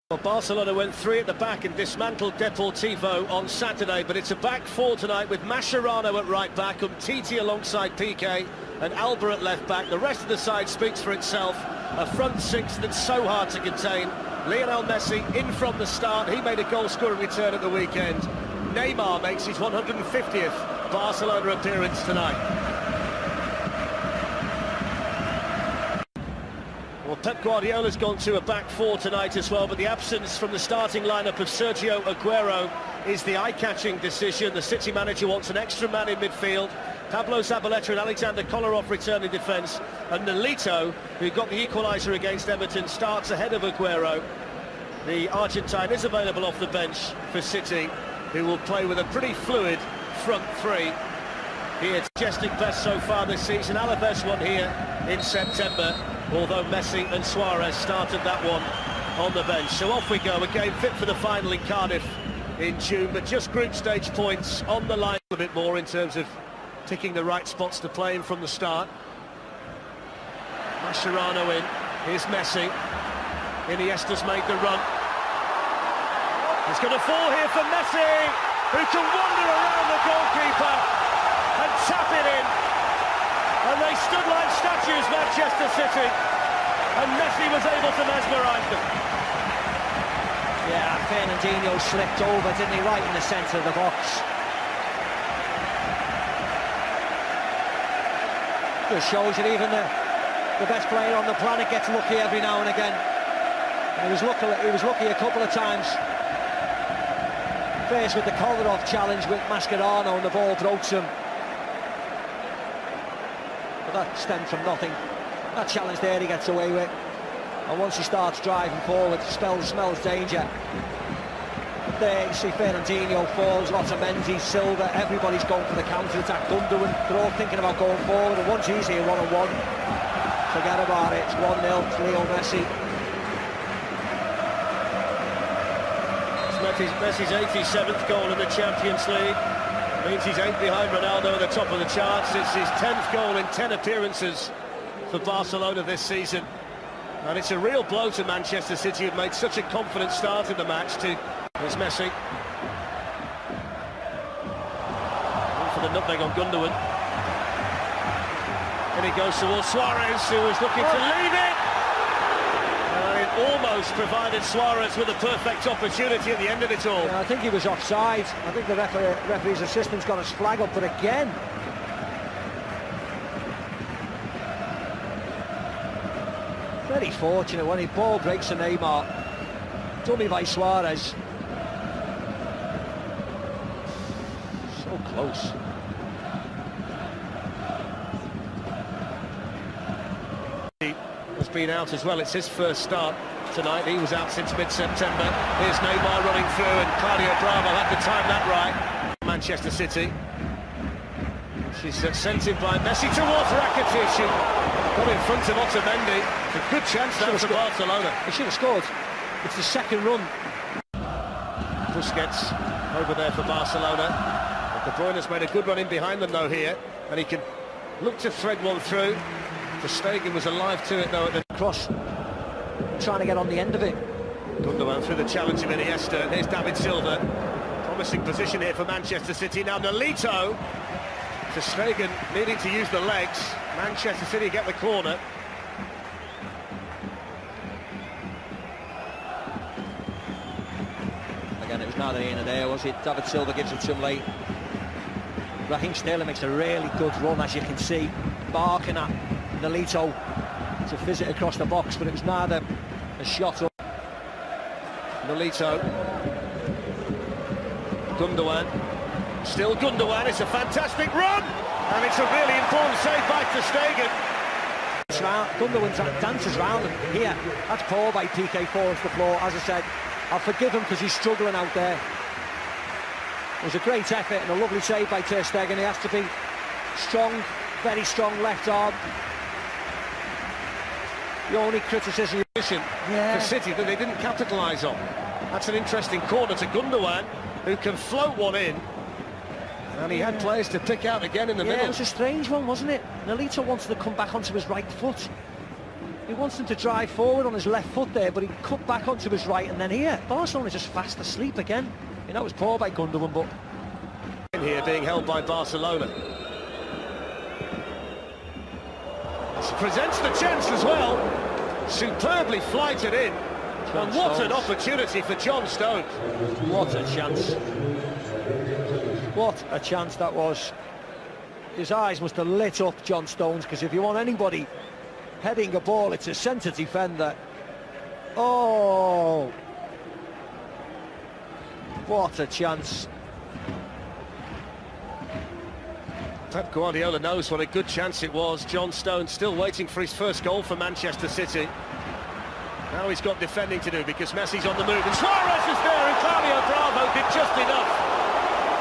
Well, Barcelona went 3 at the back and dismantled Deportivo on Saturday, but it's a back 4 tonight with Mascherano at right back, Umtiti alongside Piqué and Alba at left back. The rest of the side speaks for itself. A front 6 that's so hard to contain. Lionel Messi in from the start. He made a goal-scoring return at the weekend. Neymar makes his 150th Barcelona appearance tonight. Well, Pep Guardiola's gone to a back 4 tonight as well, but the absence from the starting lineup of Sergio Aguero is the eye-catching decision. The City manager wants an extra man in midfield. Pablo Zabaleta and Alexander Kolarov return in defence, and Nolito, who got the equaliser against Everton, starts ahead of Aguero. The Argentine is available off the bench for City, who will play with a pretty fluid front 3. Here, suggesting best so far this season. Alaves won here in September, although Messi and Suarez started that one on the bench. So off we go, a game fit for the final in Cardiff in June, but just group stage points on the line a bit more in terms of ticking the right spots to play in from the start. Mascherano in, here's Messi. Iniesta's made the run. It's going to fall here for Messi, who can wander around the goalkeeper and tap it in. And they stood like statues, Manchester City, and Messi was able to mesmerise them. Yeah, Fernandinho slipped over, didn't he, right in the centre of the box. Just shows that even the best player on the planet gets lucky every now and again. And he was lucky a couple of times. Faced with the Kolarov challenge with Mascherano, and the ball broke him. But that stemmed from nothing. That challenge there he gets away with. And once he starts driving forward, smells danger. But there you see Fernandinho falls, Otamendi, Silva, everybody's going for the counter-attack. Gundogan, they're all thinking about going forward, and once he's here one-on-one, forget about it. It's 1-0, it's Leo Messi. Messi's 87th goal in the Champions League. Means he's 8 behind Ronaldo at the top of the charts. It's his 10th goal in 10 appearances for Barcelona this season. And it's a real blow to Manchester City, who've made such a confident start in the match. Here's Messi. In for the nutmeg on Gundogan. And he goes towards Suarez, who was looking to leave it. And it almost provided Suarez with a perfect opportunity at the end of it all. Yeah, I think he was offside. I think the referee's assistant's got his flag up, but again, very fortunate when the ball breaks to Neymar. Dummy by Suarez. So close. Has been out as well. It's his first start tonight. He was out since mid-September. Here's Neymar running through, and Claudio Bravo had to time that right. Manchester City. She's sent in by Messi towards Rakitic. Got in front of Otamendi. It's a good chance now for Barcelona. He should have scored. It's the second run. Busquets over there for Barcelona. But De Bruyne's made a good run in behind them though here, and he can look to thread one through. Ter Stegen was alive to it though at the cross, trying to get on the end of it. Gundogan through the challenge of Iniesta, and here's David Silva. Promising position here for Manchester City. Now Nolito. Ter Stegen needing to use the legs. Manchester City get the corner. Again, it was neither here nor there, was it? David Silva gives it to him late. Raheem Sterling makes a really good run, as you can see, barking at Nolito to fizz it across the box, but it was neither a shot or... Nolito. Gundogan. Still Gundogan, it's a fantastic run! And it's a really important save by Ter Stegen. Gundogan dances round him here. That's poor by Piqué, falls to the floor. As I said, I'll forgive him because he's struggling out there. It was a great effort and a lovely save by Ter Stegen. He has to be strong, very strong left arm. The only criticism for City that they didn't capitalise on. That's an interesting corner to Gundogan, who can float one in. And he had players to pick out again in the middle. It was a strange one, wasn't it? Nolito wanted to come back onto his right foot. He wants him to drive forward on his left foot there, but he cut back onto his right, and then here, Barcelona just fast asleep again. You know, it was poor by Gundogan, but... Here being held by Barcelona. Presents the chance as well. Superbly flighted in. And what an opportunity for John Stones. What a chance. What a chance that was. His eyes must have lit up, John Stones, because if you want anybody heading a ball, it's a centre defender. Oh! What a chance. Pep Guardiola knows what a good chance it was. John Stones still waiting for his first goal for Manchester City. Now he's got defending to do because Messi's on the move. And Suarez is there, and Claudio Bravo did just enough.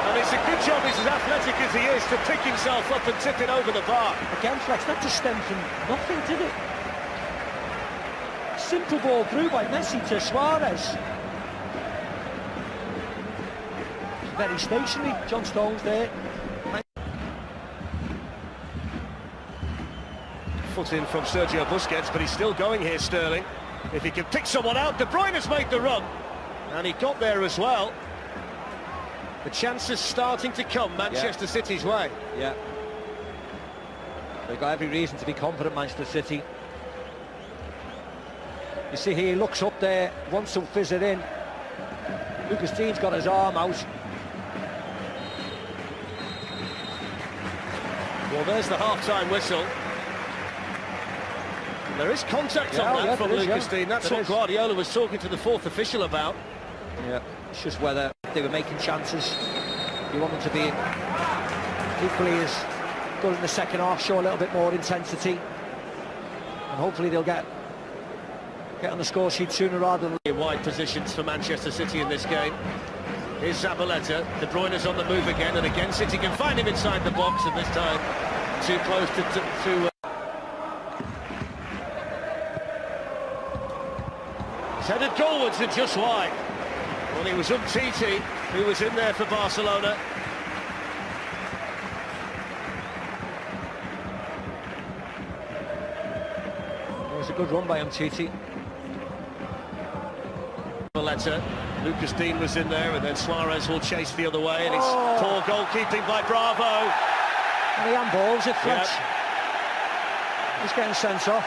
And it's a good job, he's as athletic as he is, to pick himself up and tip it over the bar. Again, Flex, that just stemmed from nothing, did it? Simple ball through by Messi to Suarez. Very stationary, John Stones there. Foot in from Sergio Busquets, but he's still going here, Sterling. If he can pick someone out, De Bruyne has made the run. And he got there as well. The chances starting to come Manchester City's way. Yeah. They've got every reason to be confident, Manchester City. You see here, he looks up there, wants to fizz it in. Lucas Dean's got his arm out. Well, there's the half-time whistle. There is contact on that from Lucas Dean. That's what Guardiola was talking to the fourth official about. Yeah, it's just whether they were making chances. You want them to be equally as good in the second half, show a little bit more intensity. And hopefully they'll get on the score sheet sooner rather than... In wide positions for Manchester City in this game. Here's Zabaleta. De Bruyne's on the move again, and again City can find him inside the box, and this time too close to He's headed goalwards and just wide. Well, it was Umtiti who was in there for Barcelona. It was a good run by Umtiti. Zabaleta. Lucas Dean was in there, and then Suarez will chase the other way, and it's poor goalkeeping by Bravo. And the handballs it, Fletch. He's getting sent off.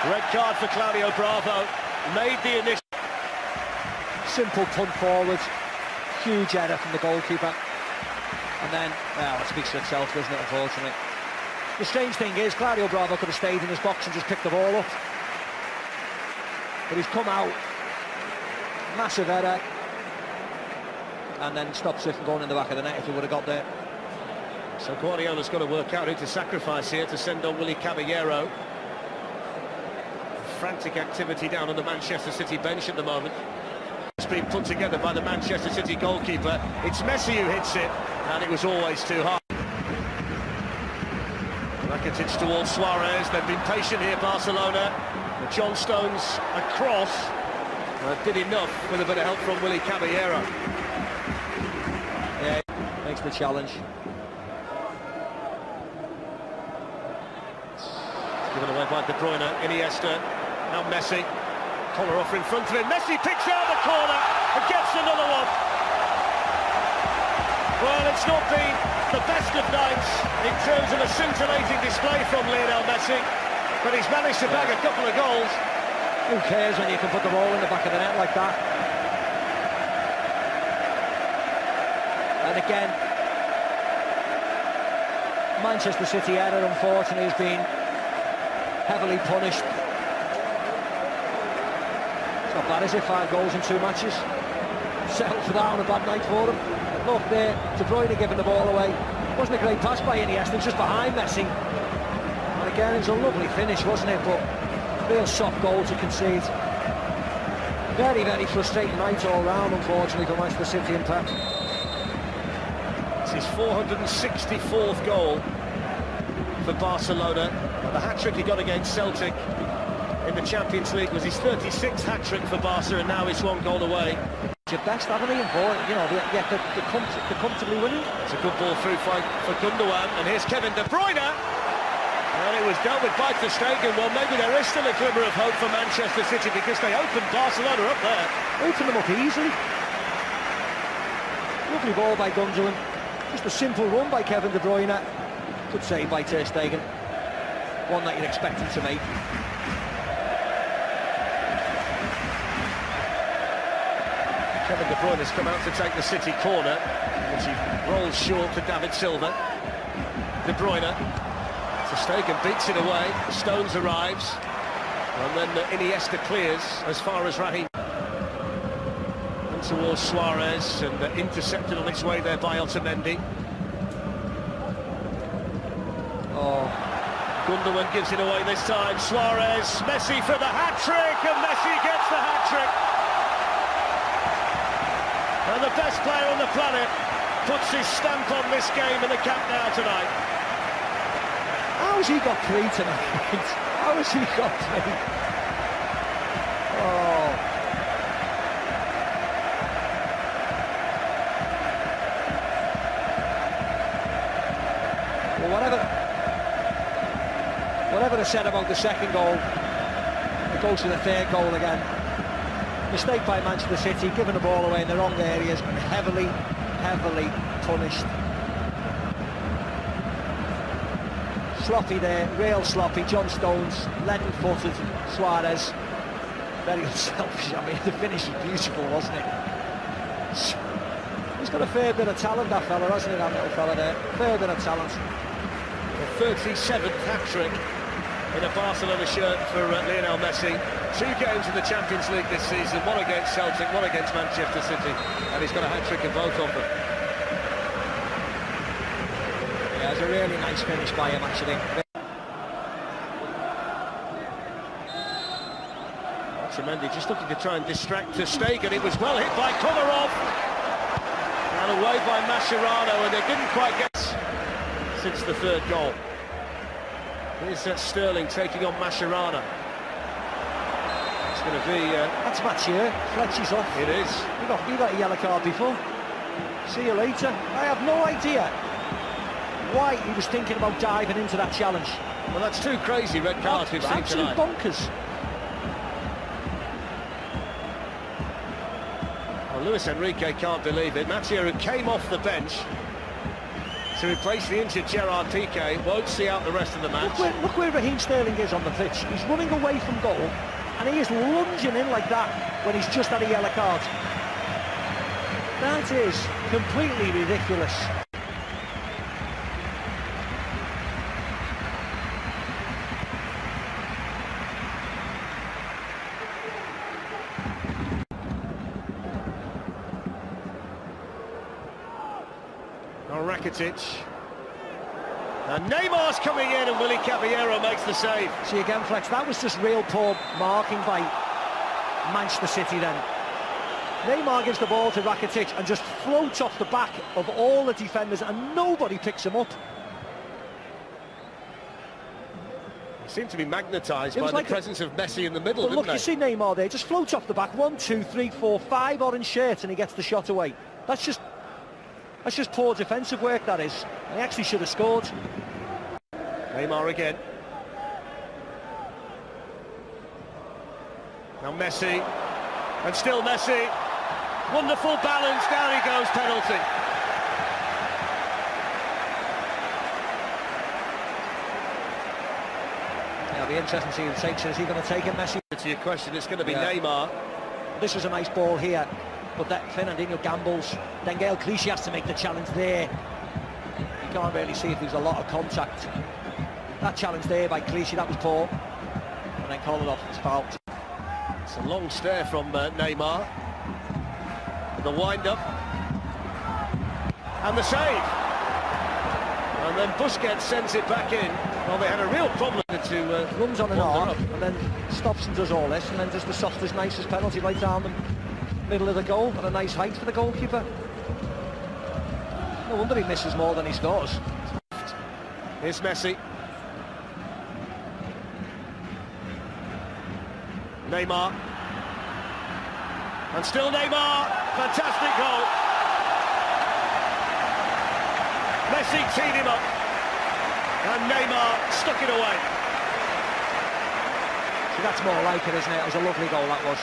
Red card for Claudio Bravo. Made the initial. Simple punt forward. Huge error from the goalkeeper. And then, well, it speaks for itself, doesn't it, unfortunately. The strange thing is, Claudio Bravo could have stayed in his box and just picked the ball up. But he's come out. Massive error. And then stops it from going in the back of the net if he would have got there. So Guardiola's got to work out who to sacrifice here to send on Willy Caballero. Frantic activity down on the Manchester City bench at the moment. It's been put together by the Manchester City goalkeeper. It's Messi who hits it, and it was always too hard. Rakitic towards Suarez. They've been patient here, Barcelona. But John Stones across did enough with a bit of help from Willy Caballero. Yeah, makes the challenge. Given away by De Bruyne, Iniesta, now Messi. Collar off in front of him, Messi picks out the corner and gets another one. Well, it's not been the best of nights in terms of a scintillating display from Lionel Messi, but he's managed to bag a couple of goals. Who cares when you can put the ball in the back of the net like that? And again, Manchester City error, unfortunately, has been heavily punished. It's not bad, is it? 5 goals in 2 matches. Settled for that on a bad night for them. Look there, De Bruyne giving the ball away. Wasn't a great pass by Iniesta, it was just behind Messi. And again, it was a lovely finish, wasn't it? But real soft goal to concede. Very, very frustrating night all round, unfortunately, for Manchester City and Pep. It's his 464th goal for Barcelona. The hat-trick he got against Celtic in the Champions League was his 36th hat-trick for Barca, and now he's 1 goal away. Your best, haven't he? You know, they're comfortably winning. It's a good ball through for Gundogan, and here's Kevin De Bruyne. And it was dealt with by Ter Stegen. Well, maybe there is still a glimmer of hope for Manchester City because they opened Barcelona up there. Opened them up easily. Lovely ball by Gundogan. Just a simple run by Kevin De Bruyne. Good save by Ter Stegen. One that you'd expect him to make. Kevin De Bruyne has come out to take the City corner, which he rolls short to David Silva. De Bruyne. Ter Stegen beats it away. Stones arrives. And then Iniesta clears as far as Raheem. And towards Suarez, and intercepted on its way there by Otamendi. Oh, Gundogan gives it away this time. Suarez, Messi for the hat-trick, and Messi gets the hat-trick. And the best player on the planet puts his stamp on this game in the Camp Nou tonight. how has he got 3 tonight? How has he got 3? Oh. Well, whatever they said about the second goal, it goes to the third goal again. Mistake by Manchester City, giving the ball away in the wrong areas and heavily punished. Sloppy there, real sloppy. John Stones, leaden-footed. Suarez, very unselfish. I mean, the finish was beautiful, wasn't it? He's got a fair bit of talent, that fella, hasn't he, that little fella there? Fair bit of talent. The 37th hat-trick in a Barcelona shirt for Lionel Messi. 2 games in the Champions League this season, one against Celtic, one against Manchester City, and he's got a hat-trick in both of them. Yeah, it was a really nice finish by him, actually. Otamendi just looking to try and distract Ter Stegen. It was well hit by Kolarov, and away by Mascherano, and they didn't quite get since the 3rd goal. Here's Sterling taking on Mascherano. It's going to be... That's Mathieu, Fletcher's off. It is. You got a yellow card before. See you later. I have no idea why he was thinking about diving into that challenge. Well, that's 2 crazy red cards we've seen absolute tonight. Bonkers. Well, Luis Enrique can't believe it. Mathieu, who came off the bench to replace the injured Gerard Piqué, won't see out the rest of the match. Look where Raheem Sterling is on the pitch. He's running away from goal, and he is lunging in like that when he's just had a yellow card. That is completely ridiculous. Rakitic, and Neymar's coming in, and Willy Caballero makes the save. See again, Flex, that was just real poor marking by Manchester City then. Neymar gives the ball to Rakitic and just floats off the back of all the defenders, and nobody picks him up. He seemed to be magnetised by the presence of Messi in the middle, didn't look, they? you see Neymar there, just floats off the back, 1, 2, 3, 4, 5 orange shirts, and he gets the shot away. That's just poor defensive work, that is. He actually should have scored. Neymar again. Now Messi, and still Messi. Wonderful balance, down he goes, penalty. Yeah, it'll be interesting to see who takes it. Is he going to take it, Messi? To your question, it's going to be Neymar. This was a nice ball here, but that Fernandinho gambles. Then Gael Clichy has to make the challenge there. You can't really see if there's a lot of contact. That challenge there by Clichy, that was poor. And then Kolarov was fouled. It's a long stare from Neymar. The wind-up. And the save. And then Busquets sends it back in. Well, they had a real problem to... runs on an arc, and then stops and does all this, and then does the softest, nicest penalty right down the middle of the goal, at a nice height for the goalkeeper. No wonder he misses more than he scores. Here's Messi. Neymar. And still Neymar. Fantastic goal. Messi teed him up. And Neymar stuck it away. So that's more like it, isn't it? It was a lovely goal, that was.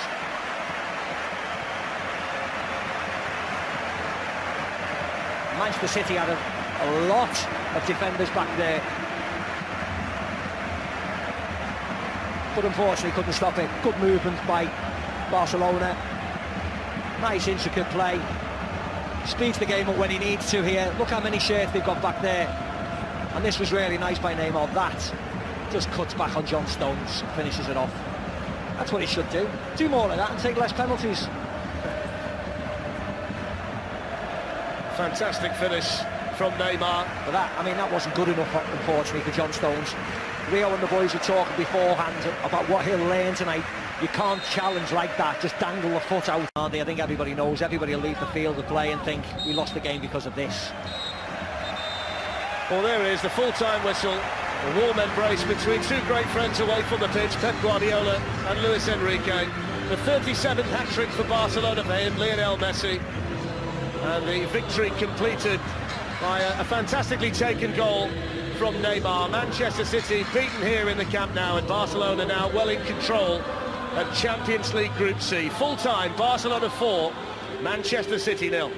Manchester City had a lot of defenders back there, but unfortunately couldn't stop it. Good movement by Barcelona. Nice intricate play. Speeds the game up when he needs to here. Look how many shirts they've got back there. And this was really nice by Neymar. That just cuts back on John Stones and finishes it off. That's what he should do. Do more of that and take less penalties. Fantastic finish from Neymar. But that wasn't good enough, unfortunately, for John Stones. Rio and the boys were talking beforehand about what he'll learn tonight. You can't challenge like that, just dangle the foot out. I think everybody knows, everybody will leave the field of play and think we lost the game because of this. Well, there it is, the full-time whistle. A warm embrace between two great friends away from the pitch, Pep Guardiola and Luis Enrique. The 37th hat-trick for Barcelona for him, Lionel Messi. And the victory completed by a fantastically taken goal from Neymar. Manchester City beaten here in the Camp Nou, and Barcelona now well in control at Champions League Group C. Full-time, Barcelona 4, Manchester City 0.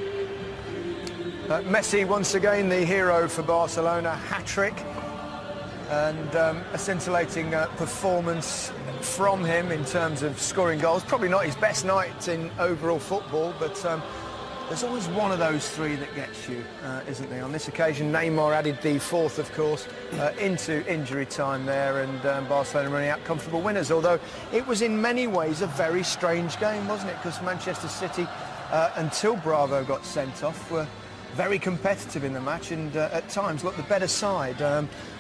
Messi once again the hero for Barcelona, hat-trick, and a scintillating performance from him in terms of scoring goals. Probably not his best night in overall football, but there's always one of those three that gets you, isn't there? On this occasion, Neymar added the fourth, of course, into injury time there, and Barcelona running out comfortable winners, although it was in many ways a very strange game, wasn't it? Because Manchester City, until Bravo got sent off, were very competitive in the match and at times looked the better side.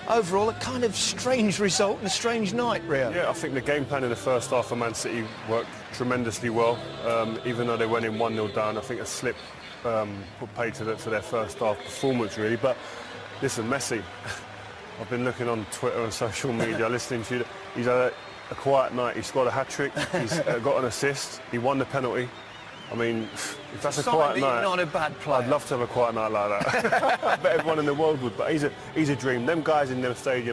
Overall, a kind of strange result and a strange night, Rio. Yeah, I think the game plan in the first half for Man City worked tremendously well. Even though they went in 1-0 down, I think a slip put paid to their first half performance, really. But listen, Messi, I've been looking on Twitter and social media, listening to you. He's had a quiet night. He scored a hat-trick. He's got an assist. He won the penalty. I mean, if that's a quiet night, not a bad player. I'd love to have a quiet night like that. I bet everyone in the world would, but he's a dream. Them guys in them stadiums.